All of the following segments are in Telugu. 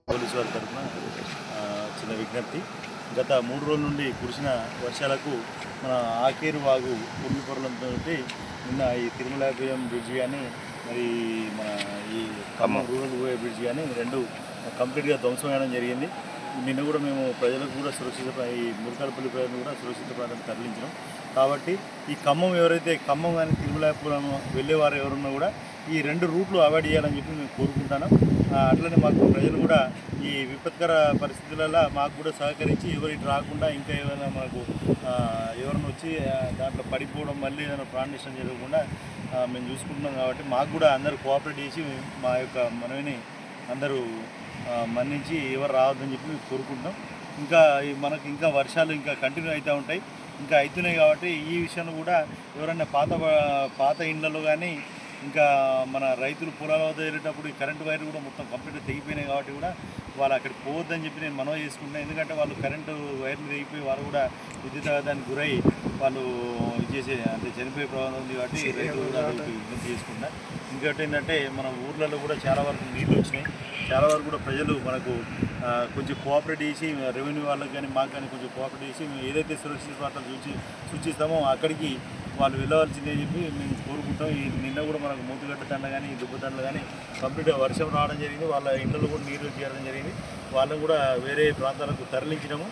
పోలీసు వారి తరఫున చిన్న విజ్ఞప్తి. గత 3 రోజుల నుండి కురిసిన వర్షాలకు మన ఆకేరు వాగు పొర్లు పొరలంతో నిన్న ఈ తిరుమలాపురం బ్రిడ్జి కానీ మరి మన ఈ ఖమ్మం రూరల్ పోయే బ్రిడ్జి కానీ 2 కంప్లీట్గా ధ్వంసం చేయడం జరిగింది. నిన్న కూడా మేము ప్రజలకు కూడా ఈ మురకాలపల్లి ప్రజలను కూడా సురక్షిత ప్రాంతానికి తరలించడం. కాబట్టి ఈ ఖమ్మం ఎవరైతే ఖమ్మం కానీ తిరుమలాపురం వెళ్ళేవారు ఎవరున్నా కూడా ఈ 2 రూట్లు అవాయిడ్ చేయాలని చెప్పి మేము కోరుకుంటున్నాం. అట్లనే మాకు ప్రజలు కూడా ఈ విపత్కర పరిస్థితులలో మాకు కూడా సహకరించి ఎవరికి రాకుండా ఇంకా ఏమైనా మాకు ఎవరైనా వచ్చి దాంట్లో పడిపోవడం మళ్ళీ ఏదైనా ప్రాణనష్టం జరగకుండా మేము చూసుకుంటున్నాం. కాబట్టి మాకు కూడా అందరూ కోఆపరేట్ చేసి మా యొక్క మనవిని అందరూ మన్నించి ఎవరు రావద్దని చెప్పి మేము కోరుకుంటున్నాం. ఇంకా మనకు ఇంకా వర్షాలు ఇంకా కంటిన్యూ అవుతూ ఉంటాయి, ఇంకా అవుతున్నాయి. కాబట్టి ఈ విషయంలో కూడా ఎవరైనా పాత ఇండ్లలో కానీ ఇంకా మన రైతులు పొలాల వద్ద వెళ్ళేటప్పుడు ఈ కరెంటు వైర్లు కూడా మొత్తం కంప్లీట్గా తెగిపోయినాయి. కాబట్టి కూడా వాళ్ళు అక్కడికి పోవద్దని చెప్పి నేను మనవి చేసుకుంటున్నాను. ఎందుకంటే వాళ్ళు కరెంటు వైర్లు తెగిపోయి వాళ్ళు కూడా విద్యుతాఘాతానికి గురై వాళ్ళు అంటే చనిపోయే ప్రమాదం ఉంది. కాబట్టి రైతులు కూడా విజ్ఞప్తి చేసుకుంటా. ఇంకోటి ఏంటంటే మన ఊర్లలో కూడా చాలా వరకు నీళ్ళు వచ్చినాయి. చాలా వరకు కూడా ప్రజలు మనకు కొంచెం కోఆపరేట్ చేసి రెవెన్యూ వాళ్ళకి కానీ మాకు కానీ కొంచెం కోఆపరేట్ చేసి మేము ఏదైతే సురక్షిత ప్రాంతాలు సూచిస్తామో అక్కడికి వాళ్ళు వెళ్ళవలసిందే చెప్పి మేము కోరుకుంటాం. ఈ నిన్న కూడా మనకు మూతుగడ్డ తండ కానీ దుబ్బతండలు కానీ కంప్లీట్గా వర్షం రావడం జరిగింది. వాళ్ళ ఇంట్లో కూడా నీరు చేరడం జరిగింది. వాళ్ళని కూడా వేరే ప్రాంతాలకు తరలించడము.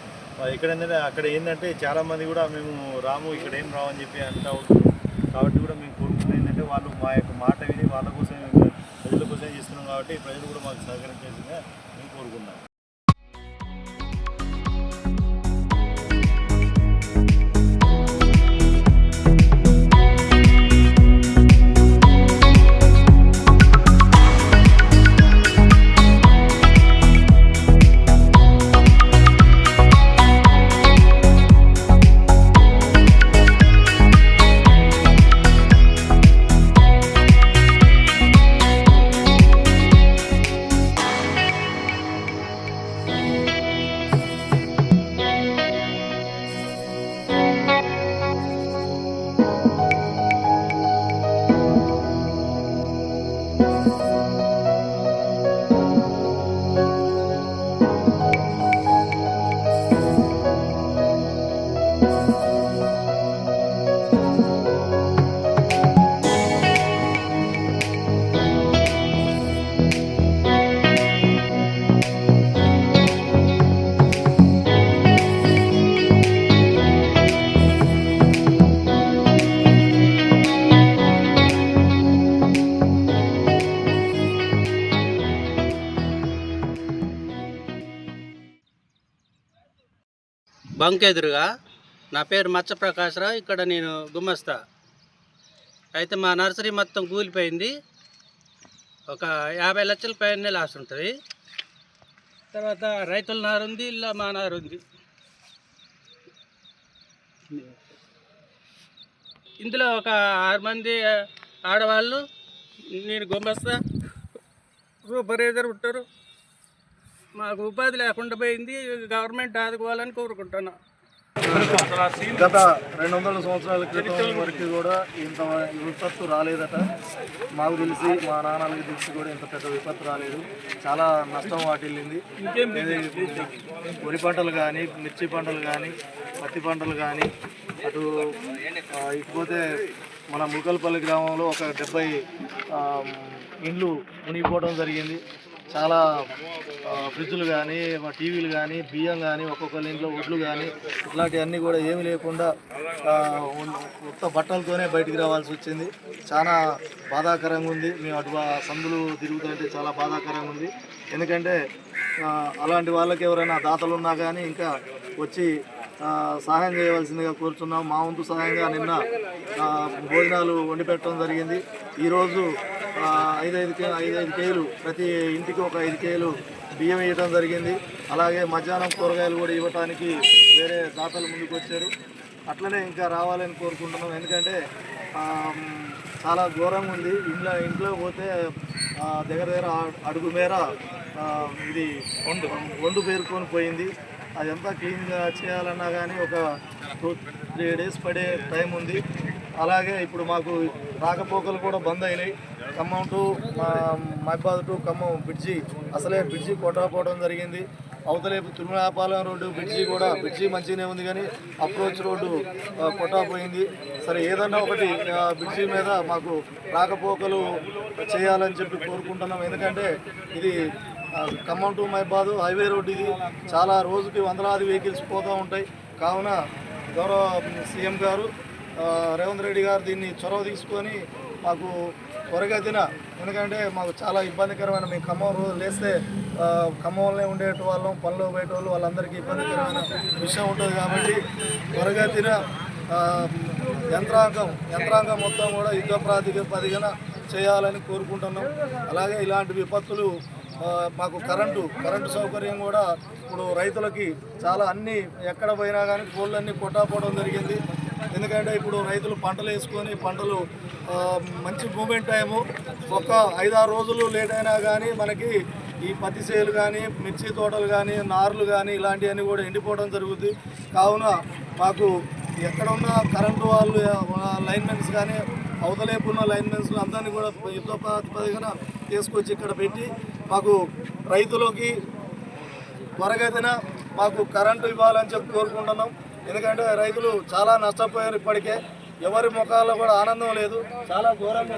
ఎక్కడేంటంటే అక్కడ ఏంటంటే చాలామంది కూడా మేము రాము ఇక్కడ ఏం రావని చెప్పి అంటూ ఉంటారు. కాబట్టి కూడా మేము కోరుకుంటున్నాం ఏంటంటే వాళ్ళు మా యొక్క మాట విని వాళ్ళ కోసం ప్రజల కోసం చేస్తున్నాం. కాబట్టి ప్రజలు కూడా మాకు సహకరించాల్సిందిగా మేము కోరుకుంటున్నాం. బంక్ ఎదురుగా నా పేరు మచ్చ ప్రకాశ్రావు. ఇక్కడ నేను గుమస్తా. అయితే మా నర్సరీ మొత్తం కూలిపోయింది. ఒక 50 లక్షల పైన లాస్ ఉంటుంది. తర్వాత రైతుల నారు ఉంది, ఇలా మా నారు ఉంది. ఇందులో ఒక 6 మంది ఆడవాళ్ళు, నేను గుమస్తా, సూపర్వైజర్ ఉంటారు. మాకు ఉపాధి లేకుండా పోయింది. గవర్నమెంట్ ఆదుకోవాలని కోరుకుంటున్నా. గత 200 సంవత్సరాల క్రితం వరకు కూడా ఇంత విపత్తు రాలేదట. మాకు తెలిసి మా నాన్నలకి తెలిసి కూడా ఇంత పెద్ద విపత్తు రాలేదు. చాలా నష్టం వాటిల్లింది. వరి పంటలు కానీ, మిర్చి పంటలు కానీ, పత్తి పంటలు కానీ, ఇకపోతే మన ముల్కల్పల్లి గ్రామంలో ఒక 70 ఇండ్లు మునిగిపోవడం జరిగింది. చాలా ఫ్రిడ్జ్లు కానీ, టీవీలు కానీ, బియ్యం కానీ, ఒక్కొక్కరి ఇంట్లో ఒడ్లు కానీ, ఇట్లాంటివన్నీ కూడా ఏమీ లేకుండా కొత్త బట్టలతోనే బయటికి రావాల్సి వచ్చింది. చాలా బాధాకరంగా ఉంది. మేము అటు సందులు తిరుగుతుంటే చాలా బాధాకరంగా ఉంది. ఎందుకంటే అలాంటి వాళ్ళకి ఎవరైనా దాతలు ఉన్నా కానీ ఇంకా వచ్చి సహాయం చేయవలసిందిగా కోరుతున్నాం. మా వంతు సహాయంగా నిన్న భోజనాలు వండి పెట్టడం జరిగింది. ఈరోజు 5 కేజీలు, ప్రతి ఇంటికి ఒక 5 కేజీలు బియ్యం ఇవ్వడం జరిగింది. అలాగే మధ్యాహ్నం కూరగాయలు కూడా ఇవ్వడానికి వేరే దాతలు ముందుకు వచ్చారు. అట్లనే ఇంకా రావాలని కోరుకుంటున్నాం. ఎందుకంటే చాలా ఘోరంగా ఉంది. ఇంట్లో పోతే దగ్గర అడుగు మేర ఇది ఒండు పేరుకొని పోయింది. అదంతా క్లీన్గా చేయాలన్నా కానీ ఒక 2-3 డేస్ పడే టైం ఉంది. అలాగే ఇప్పుడు మాకు రాకపోకలు కూడా బంద్ అయినాయి. ఖమ్మం టు మహబాద్ టు ఖమ్మం బ్రిడ్జి, అసలే బ్రిడ్జి కొట్టకపోవడం జరిగింది. అవతలేపు తిరుమలాపాలెం రోడ్డు బ్రిడ్జి మంచిగానే ఉంది, కానీ అప్రోచ్ రోడ్డు కొట్టకపోయింది. సరే, ఏదన్నా ఒకటి బ్రిడ్జి మీద మాకు రాకపోకలు చేయాలని చెప్పి కోరుకుంటున్నాం. ఎందుకంటే ఇది ఖమ్మం టు మహబాద్ హైవే రోడ్డు. ఇది చాలా రోజుకి వందలాది వెహికల్స్ పోతూ ఉంటాయి. కావున గౌరవ సీఎం గారు రేవంత్ రెడ్డి గారు దీన్ని చొరవ తీసుకొని మాకు త్వరగతిన, ఎందుకంటే మాకు చాలా ఇబ్బందికరమైన, మేము ఖమ్మం రోజు లేస్తే ఖమ్మంలోనే ఉండేటోళ్ళం, పనిలో పోయేటోళ్ళు, వాళ్ళందరికీ ఇబ్బందికరమైన విషయం ఉంటుంది. కాబట్టి త్వరగతిన యంత్రాంగం మొత్తం కూడా యుద్ధ ప్రాతిపదికన చేయాలని కోరుకుంటున్నాం. అలాగే ఇలాంటి విపత్తులు మాకు కరెంటు సౌకర్యం కూడా ఇప్పుడు రైతులకి చాలా అన్నీ ఎక్కడ పోయినా కానీ కోళ్ళన్నీ కొట్టకపోవడం జరిగింది. ఎందుకంటే ఇప్పుడు రైతులు పంటలు వేసుకొని పంటలు మంచి మూమెంట్ టైము, ఒక 5-6 రోజులు లేట్ అయినా కానీ మనకి ఈ పత్తి చేలు కానీ, మిర్చి తోటలు కానీ, నార్లు కానీ ఇలాంటివన్నీ కూడా ఎండిపోవడం జరుగుతుంది. కావున మాకు ఎక్కడ ఉన్న కరెంటు వాళ్ళు లైన్మెన్స్ కానీ, అవతలేపు ఉన్న లైన్మెన్స్లు అందరినీ కూడా యుద్ధ ప్రాతిపదికన తీసుకొచ్చి ఇక్కడ పెట్టి మాకు రైతులకి త్వరగతిన మాకు కరెంటు ఇవ్వాలని చెప్పి కోరుకుంటున్నాం. ఎందుకంటే రైతులు చాలా నష్టపోయారు. ఇప్పటికే ఎవరి ముఖాల్లో కూడా ఆనందం లేదు. చాలా ఘోరంగా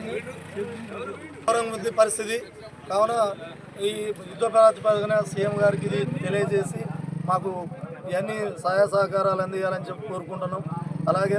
ఉంది పరిస్థితి. కావున ఈ యుద్ధ ప్రాతిపదికన సీఎం గారికి ఇది తెలియజేసి మాకు ఇవన్నీ సహాయ సహకారాలు అందియాలని చెప్పి కోరుకుంటున్నాం. అలాగే